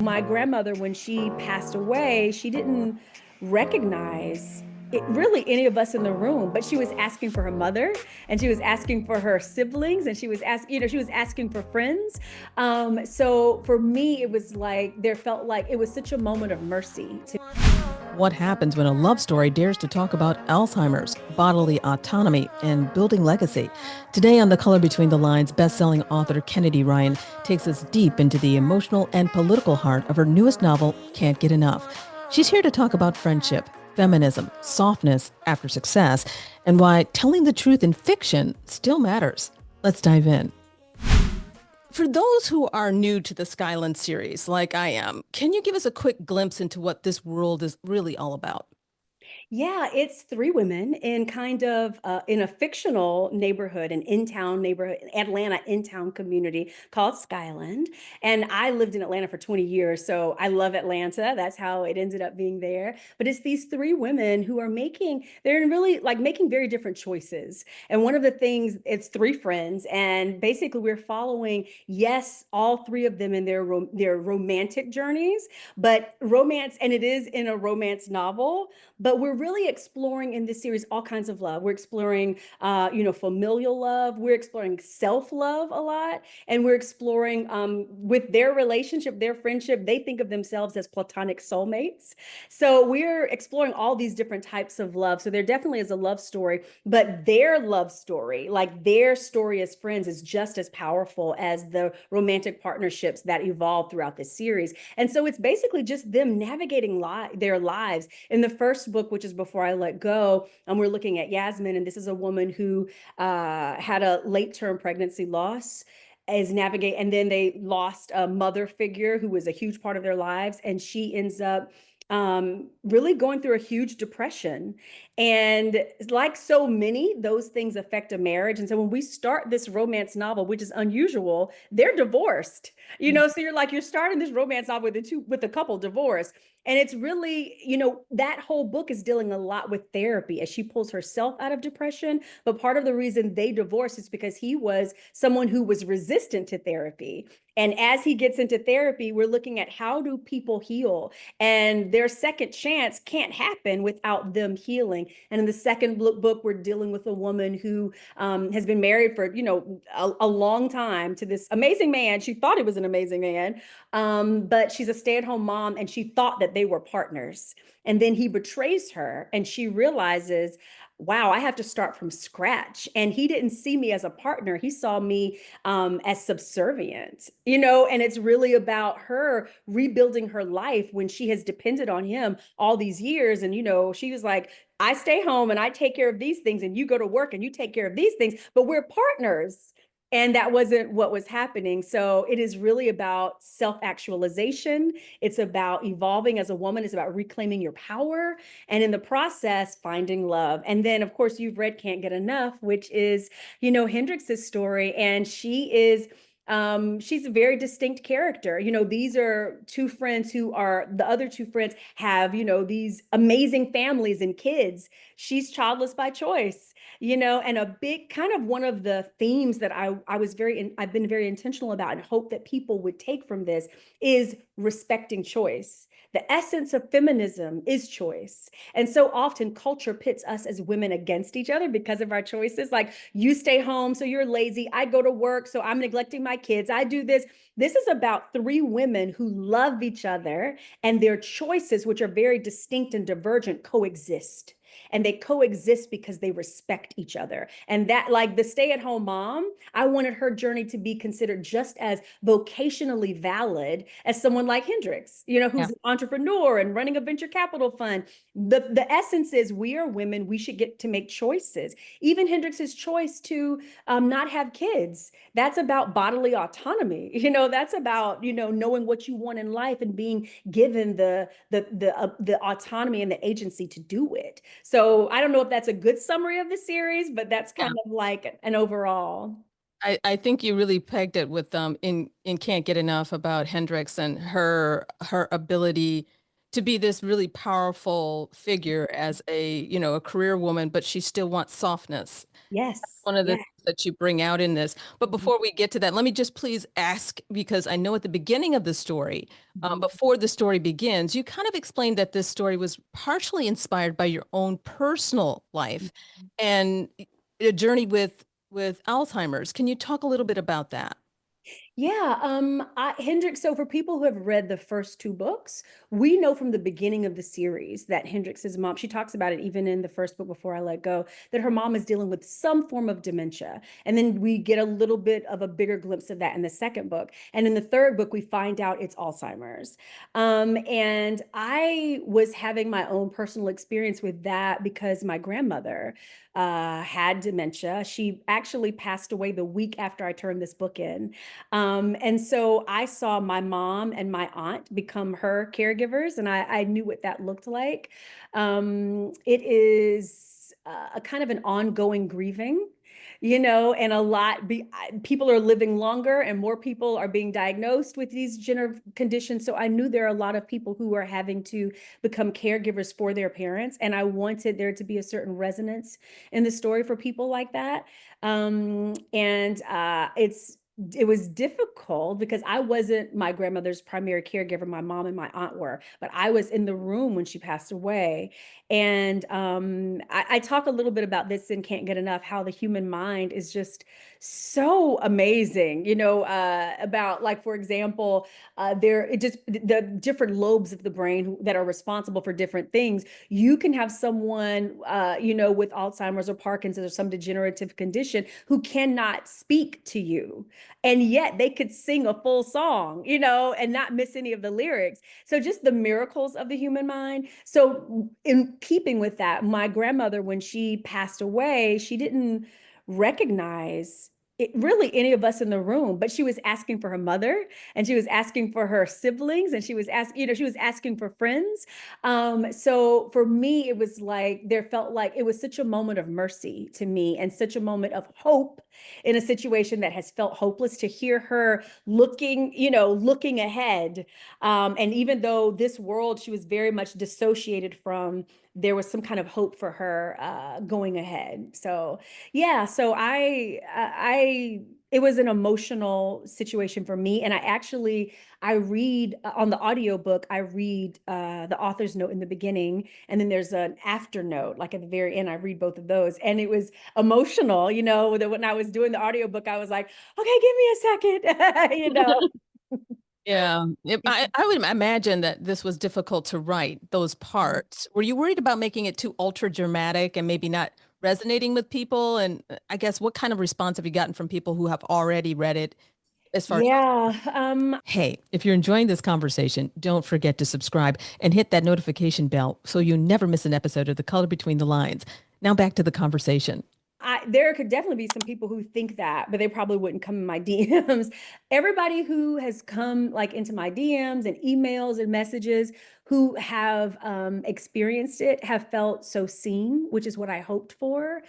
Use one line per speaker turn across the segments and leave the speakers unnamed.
My grandmother, when she passed away, she didn't recognize really any of us in the room, but she was asking for her mother and she was asking for her siblings and she was asking, she was asking for friends. So for me, it was like there felt like it was such a moment of mercy to.
What happens when a love story dares to talk about Alzheimer's, bodily autonomy, and building legacy? Today on The Color Between the Lines, best-selling author Kennedy Ryan takes us deep into the emotional and political heart of her newest novel, Can't Get Enough. She's here to talk about friendship, feminism, softness after success, and why telling the truth in fiction still matters. Let's dive in. For those who are new to the Skyland series, like I am, can you give us a quick glimpse into what this world is really all about?
Yeah, it's three women in kind of in a fictional neighborhood, an in-town neighborhood, Atlanta in-town community called Skyland. And I lived in Atlanta for 20 years, so I love Atlanta. That's how it ended up being there. But it's these three women who are they're really like making very different choices. And one of the things, it's three friends, and basically we're following, yes, all three of them in their romantic journeys, but romance, and it is in a romance novel, but we're really exploring in this series all kinds of love. We're exploring, familial love. We're exploring self-love a lot, and we're exploring with their relationship, their friendship. They think of themselves as platonic soulmates. So we're exploring all these different types of love. So there definitely is a love story, but their love story, like their story as friends, is just as powerful as the romantic partnerships that evolve throughout this series. And so it's basically just them navigating their lives. In the first book, which is Before I Let Go, and we're looking at Yasmin, and this is a woman who had a late-term pregnancy loss, is navigate, and then they lost a mother figure who was a huge part of their lives, and she ends up really going through a huge depression. And like so many, those things affect a marriage. And so when we start this romance novel, which is unusual, they're divorced. So you're starting this romance novel with a couple divorced. And it's really, that whole book is dealing a lot with therapy as she pulls herself out of depression. But part of the reason they divorced is because he was someone who was resistant to therapy. And as he gets into therapy, we're looking at how do people heal, and their second chance can't happen without them healing. And in the second book, we're dealing with a woman who has been married for, a long time to this amazing man. She thought he was an amazing man, but she's a stay-at-home mom, and she thought that they were partners. And then he betrays her, and she realizes, wow, I have to start from scratch. And he didn't see me as a partner. He saw me as subservient, and it's really about her rebuilding her life when she has depended on him all these years. And, she was like, I stay home and I take care of these things, and you go to work and you take care of these things, but we're partners. And that wasn't what was happening. So it is really about self-actualization. It's about evolving as a woman. It's about reclaiming your power. And in the process, finding love. And then, of course, you've read Can't Get Enough, which is, Hendrix's story. And she's a very distinct character. These are two friends the other two friends have, these amazing families and kids. She's childless by choice, and a big kind of one of the themes that I've been very intentional about and hope that people would take from this is respecting choice. The essence of feminism is choice. And so often culture pits us as women against each other because of our choices. Like, you stay home, so you're lazy. I go to work, so I'm neglecting my kids. I do this. This is about three women who love each other, and their choices, which are very distinct and divergent, coexist. And they coexist because they respect each other. And that, like the stay-at-home mom, I wanted her journey to be considered just as vocationally valid as someone like Hendrix,
Yeah.
who's an entrepreneur and running a venture capital fund. The essence is we are women, we should get to make choices. Even Hendrix's choice to not have kids, that's about bodily autonomy. That's about, knowing what you want in life and being given the autonomy and the agency to do it. So I don't know if that's a good summary of the series, but that's
Yeah.
kind of like an overall.
I think you really pegged it with in Can't Get Enough about Hendrix and her ability to be this really powerful figure as a career woman, but she still wants softness.
Yes.
One of the
Yeah.
things that you bring out in this. But
Mhm.
before we get to that, let me just please ask, because I know at the beginning of the story,
Mhm.
before the story begins, you kind of explained that this story was partially inspired by your own personal life and a journey with Alzheimer's. Can you talk a little bit about that?
Yeah, Hendrix. So for people who have read the first two books, we know from the beginning of the series that Hendrix's mom, she talks about it even in the first book, Before I Let Go, that her mom is dealing with some form of dementia. And then we get a little bit of a bigger glimpse of that in the second book. And in the third book, we find out it's Alzheimer's. And I was having my own personal experience with that because my grandmother had dementia. She actually passed away the week after I turned this book in. And so I saw my mom and my aunt become her caregivers, and I knew what that looked like. It is a kind of an ongoing grieving, and people are living longer and more people are being diagnosed with these genetic conditions. So I knew there are a lot of people who are having to become caregivers for their parents. And I wanted there to be a certain resonance in the story for people like that. And it was difficult because I wasn't my grandmother's primary caregiver. My mom and my aunt were, but I was in the room when she passed away. And I talk a little bit about this in Can't Get Enough, how the human mind is just so amazing, about, like, for example, the different lobes of the brain that are responsible for different things. You can have someone, with Alzheimer's or Parkinson's or some degenerative condition who cannot speak to you, and yet they could sing a full song, and not miss any of the lyrics. So just the miracles of the human mind. So in keeping with that, my grandmother, when she passed away, she didn't recognize really any of us in the room, but she was asking for her mother, and she was asking for her siblings, and she was asking for friends. So for me, it was like there felt like it was such a moment of mercy to me and such a moment of hope in a situation that has felt hopeless, to hear her looking ahead. And even though this world she was very much dissociated from, there was some kind of hope for her going ahead. So yeah, so it was an emotional situation for me. And I read on the audiobook, I read the author's note in the beginning, and then there's an after note, like at the very end. I read both of those. And it was emotional, that when I was doing the audiobook, I was like, okay, give me a second,
Yeah, I would imagine that this was difficult to write, those parts. Were you worried about making it too ultra dramatic and maybe not resonating with people? And I guess what kind of response have you gotten from people who have already read it as far as
Yeah.
hey, if you're enjoying this conversation, don't forget to subscribe and hit that notification bell so you never miss an episode of The Color Between the Lines. Now back to the conversation.
There could definitely be some people who think that, but they probably wouldn't come in my DMs. Everybody who has come like into my DMs and emails and messages who have experienced it have felt so seen, which is what I hoped for.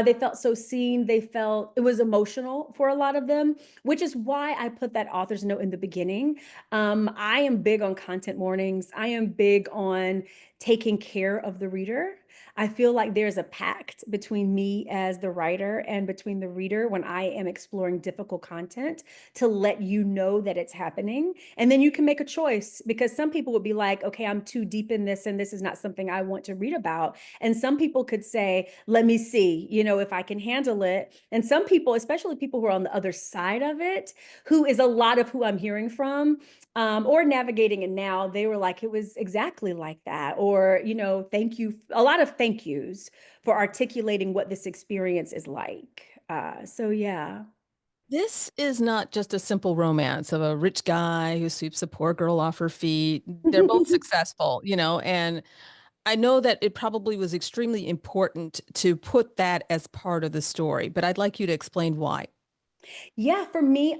They felt so seen. They felt it was emotional for a lot of them, which is why I put that author's note in the beginning. I am big on content warnings. I am big on taking care of the reader. I feel like there's a pact between me as the writer and between the reader when I am exploring difficult content, to let you know that it's happening. And then you can make a choice, because some people would be like, okay, I'm too deep in this and this is not something I want to read about. And some people could say, let me see, if I can handle it. And some people, especially people who are on the other side of it, who is a lot of who I'm hearing from, or navigating it now, they were like, it was exactly like that. Or, thank you, a lot of thank yous for articulating what this experience is like. So yeah.
This is not just a simple romance of a rich guy who sweeps a poor girl off her feet. They're both successful, and I know that it probably was extremely important to put that as part of the story, but I'd like you to explain why.
Yeah, for me,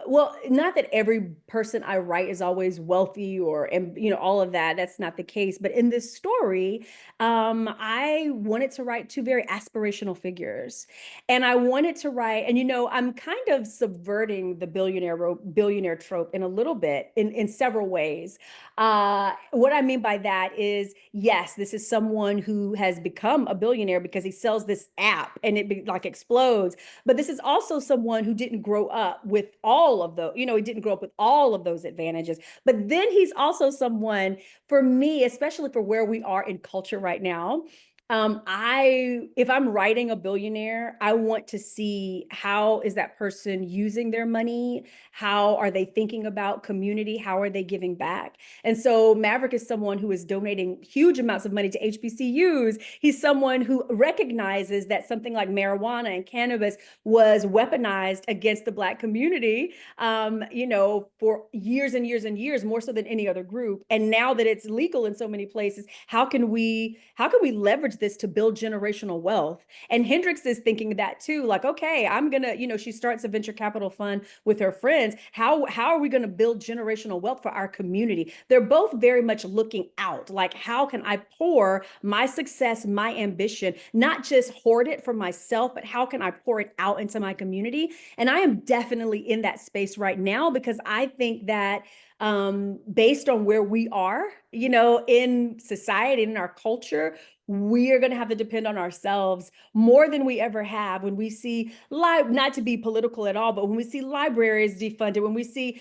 well, not that every person I write is always wealthy or, and all of that. That's not the case. But in this story, I wanted to write two very aspirational figures. And I wanted to write, and I'm kind of subverting the billionaire trope in a little bit in several ways. What I mean by that is, yes, this is someone who has become a billionaire because he sells this app and like explodes, but this is also someone who didn't grow up with all of the, he didn't grow up with all of those advantages. But then he's also someone, for me, especially for where we are in culture right now, if I'm writing a billionaire, I want to see how is that person using their money? How are they thinking about community? How are they giving back? And so Maverick is someone who is donating huge amounts of money to HBCUs. He's someone who recognizes that something like marijuana and cannabis was weaponized against the Black community, for years and years and years, more so than any other group. And now that it's legal in so many places, how can we leverage this to build generational wealth? And Hendrix is thinking that too, like, okay, I'm gonna, she starts a venture capital fund with her friends. How are we gonna build generational wealth for our community? They're both very much looking out, like, how can I pour my success, my ambition, not just hoard it for myself, but how can I pour it out into my community? And I am definitely in that space right now because I think that based on where we are, in society, in our culture, we are going to have to depend on ourselves more than we ever have. When we see not to be political at all, but when we see libraries defunded, when we see,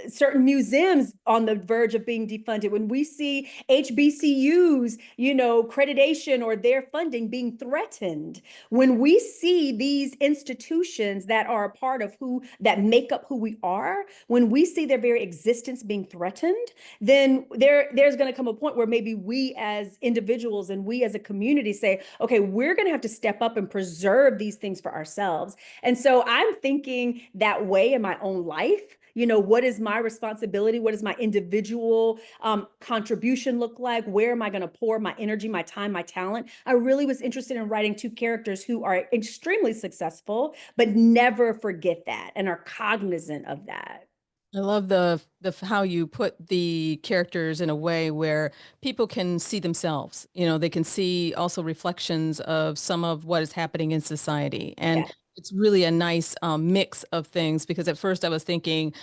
certain museums on the verge of being defunded, when we see HBCUs, accreditation or their funding being threatened, when we see these institutions that are a part of that make up who we are, when we see their very existence being threatened, then there's going to come a point where maybe we as individuals and we as a community say, okay, we're going to have to step up and preserve these things for ourselves. And so I'm thinking that way in my own life. What is my responsibility? What does my individual contribution look like? Where am I going to pour my energy, my time, my talent? I really was interested in writing two characters who are extremely successful, but never forget that and are cognizant of that.
I love the how you put the characters in a way where people can see themselves. They can see also reflections of some of what is happening in society, and
Yeah.
it's really a nice mix of things. Because at first I was thinking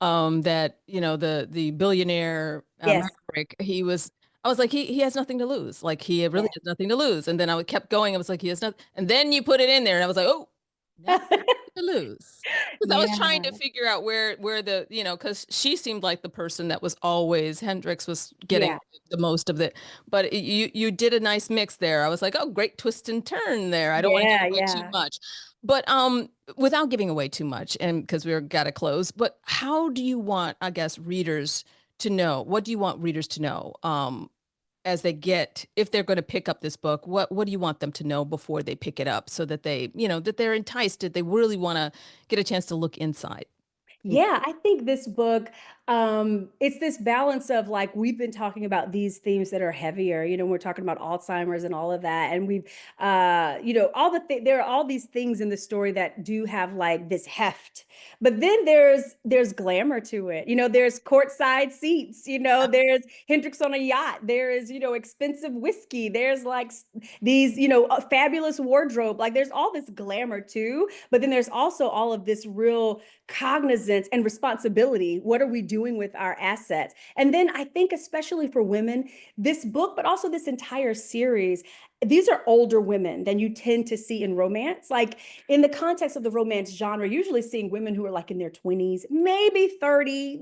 that the billionaire
Yes.
Maverick, I was like he has nothing to lose. Like he really
Yeah.
has nothing to lose. And then I kept going. I was like he has nothing. And then you put it in there, and I was like, oh, now to lose. Because I was trying to
Yeah.
figure out where the, because she seemed like the person that was always Hendrix was getting
Yeah.
the most of it. But you did a nice mix there. I was like, oh, great twist and turn there. I don't want to give
Yeah.
away too
Yeah.
much. But without giving away too much, and because we're gotta close, but how do you want, I guess, readers to know? What do you want readers to know? As they get, if they're going to pick up this book, what do you want them to know before they pick it up so that that they're enticed, that they really want to get a chance to look inside? Yeah.
Yeah, I think this book, it's this balance of, like, we've been talking about these themes that are heavier, we're talking about Alzheimer's and all of that. And we've, there are all these things in the story that do have like this heft, but then there's glamour to it. There's courtside seats, there's Hendrix on a yacht, there is, expensive whiskey, there's like these, a fabulous wardrobe. Like there's all this glamour too, but then there's also all of this real cognizance and responsibility. What are we doing with our assets? And then I think, especially for women, this book, but also this entire series, these are older women than you tend to see in romance. Like, in the context of the romance genre, usually seeing women who are like in their 20s, maybe 30,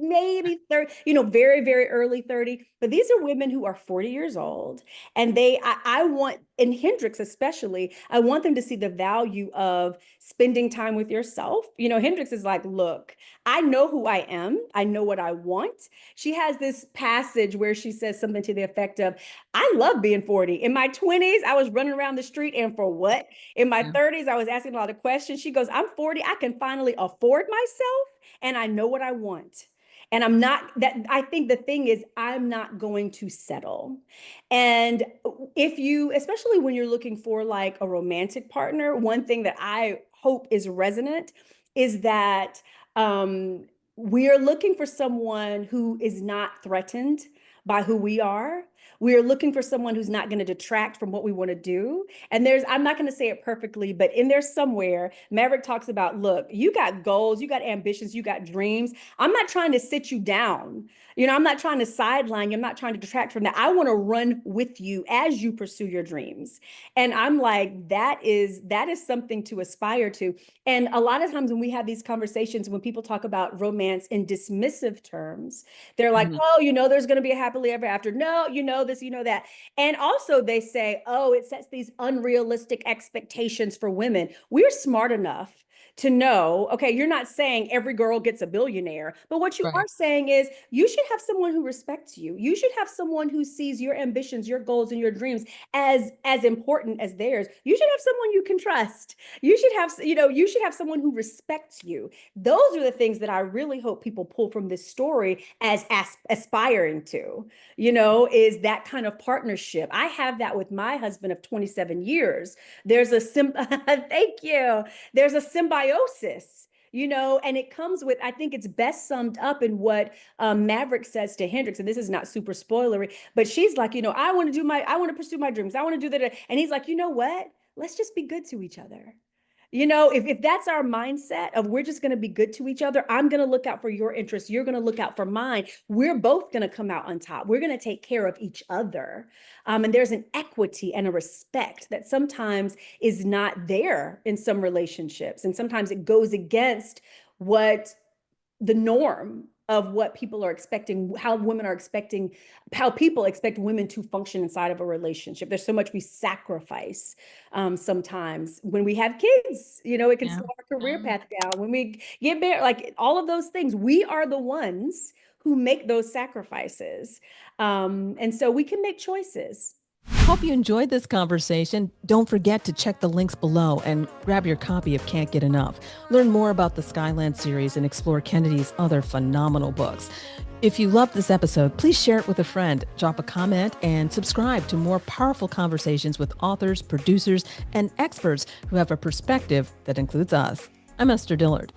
very, very early 30. But these are women who are 40 years old. And I want, in Hendrix especially, I want them to see the value of spending time with yourself. Hendrix is like, look, I know who I am. I know what I want. She has this passage where she says something to the effect of, I love being 40. In my 20s, I was running around the street, and for what? In my
Yeah.
30s, I was asking a lot of questions. She goes, I'm 40. I can finally afford myself, and I know what I want. And I'm not that. I think the thing is, I'm not going to settle. And if you, especially when you're looking for like a romantic partner, one thing that I hope is resonant is that we're looking for someone who is not threatened by who we are. We're looking for someone who's not going to detract from what we want to do. And I'm not going to say it perfectly, but in there somewhere, Maverick talks about, look, you got goals, you got ambitions, you got dreams. I'm not trying to sit you down. I'm not trying to sideline you. I'm not trying to detract from that. I want to run with you as you pursue your dreams. And I'm like, that is something to aspire to. And a lot of times when we have these conversations, when people talk about romance in dismissive terms, they're like,
Mhm.
oh, there's going to be a happily ever after. No, this, that. And also they say, oh, it sets these unrealistic expectations for women. We're smart enough to know, okay, you're not saying every girl gets a billionaire, but what you are
Right.
saying is you should have someone who respects you. You should have someone who sees your ambitions, your goals, and your dreams as important as theirs. You should have someone you can trust. You should have someone who respects you. Those are the things that I really hope people pull from this story as aspiring to, is that kind of partnership. I have that with my husband of 27 years. There's a thank you. There's a symbiosis, and it comes with, I think it's best summed up in what Maverick says to Hendrix, and this is not super spoilery, but she's like, I want to pursue my dreams. I want to do that. And he's like, you know what? Let's just be good to each other. If that's our mindset of we're just going to be good to each other, I'm going to look out for your interests. You're going to look out for mine. We're both going to come out on top. We're going to take care of each other. And there's an equity and a respect that sometimes is not there in some relationships. And sometimes it goes against what the norm of what people are expecting, how people expect women to function inside of a relationship. There's so much we sacrifice sometimes when we have kids. It can
Yeah.
slow our career
Yeah.
path down. When we get married, like all of those things, we are the ones who make those sacrifices. And so we can make choices.
Hope you enjoyed this conversation. Don't forget to check the links below and grab your copy of Can't Get Enough. Learn more about the Skyland series and explore Kennedy's other phenomenal books. If you loved this episode, please share it with a friend, drop a comment, and subscribe to more powerful conversations with authors, producers, and experts who have a perspective that includes us. I'm Esther Dillard.